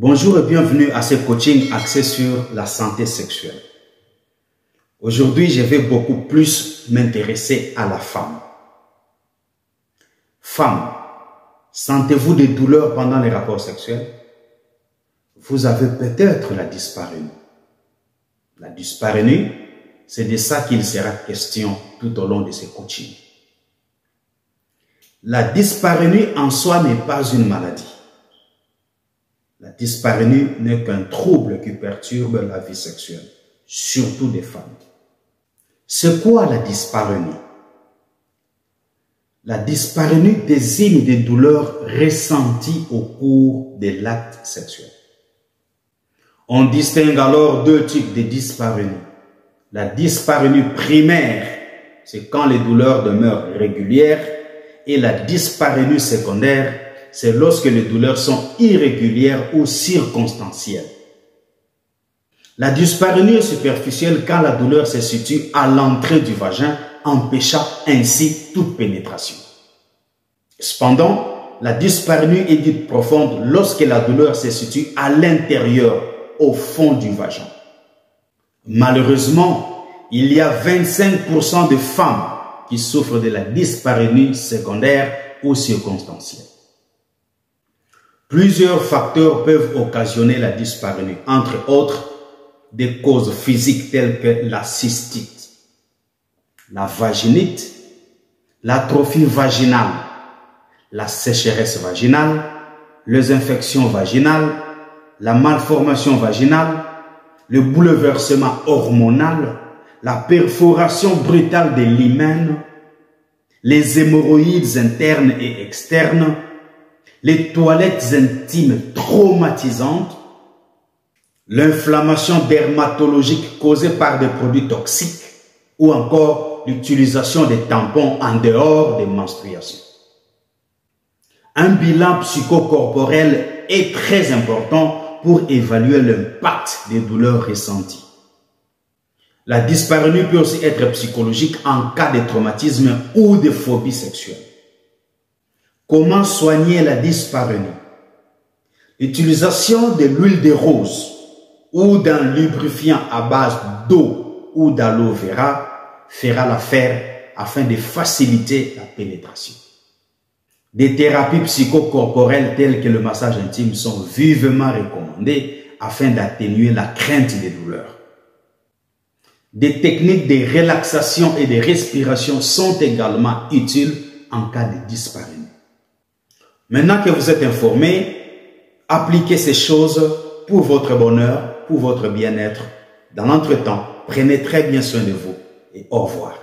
Bonjour et bienvenue à ce coaching axé sur la santé sexuelle. Aujourd'hui, je vais beaucoup plus m'intéresser à la femme. Femme, sentez-vous des douleurs pendant les rapports sexuels? Vous avez peut-être la dyspareunie. La dyspareunie, c'est de ça qu'il sera question tout au long de ce coaching. La dyspareunie en soi n'est pas une maladie. La dyspareunie n'est qu'un trouble qui perturbe la vie sexuelle, surtout des femmes. C'est quoi la dyspareunie? La dyspareunie désigne des douleurs ressenties au cours de l'acte sexuel. On distingue alors deux types de dyspareunie. La dyspareunie primaire, c'est quand les douleurs demeurent régulières, et la dyspareunie secondaire, c'est lorsque les douleurs sont irrégulières ou circonstancielles. La dyspareunie est superficielle quand la douleur se situe à l'entrée du vagin, empêchant ainsi toute pénétration. Cependant, la dyspareunie est dite profonde lorsque la douleur se situe à l'intérieur, au fond du vagin. Malheureusement, il y a 25% de femmes qui souffrent de la dyspareunie secondaire ou circonstancielle. Plusieurs facteurs peuvent occasionner la dyspareunie, entre autres des causes physiques telles que la cystite, la vaginite, l'atrophie vaginale, la sécheresse vaginale, les infections vaginales, la malformation vaginale, le bouleversement hormonal, la perforation brutale de l'hymen, les hémorroïdes internes et externes, les toilettes intimes traumatisantes, l'inflammation dermatologique causée par des produits toxiques ou encore l'utilisation des tampons en dehors des menstruations. Un bilan psychocorporel est très important pour évaluer l'impact des douleurs ressenties. La dyspareunie peut aussi être psychologique en cas de traumatisme ou de phobie sexuelle. Comment soigner la dyspareunie? L'utilisation de l'huile de rose ou d'un lubrifiant à base d'eau ou d'aloe vera fera l'affaire afin de faciliter la pénétration. Des thérapies psychocorporelles telles que le massage intime sont vivement recommandées afin d'atténuer la crainte des douleurs. Des techniques de relaxation et de respiration sont également utiles en cas de dyspareunie. Maintenant que vous êtes informés, appliquez ces choses pour votre bonheur, pour votre bien-être. Dans l'entretemps, prenez très bien soin de vous et au revoir.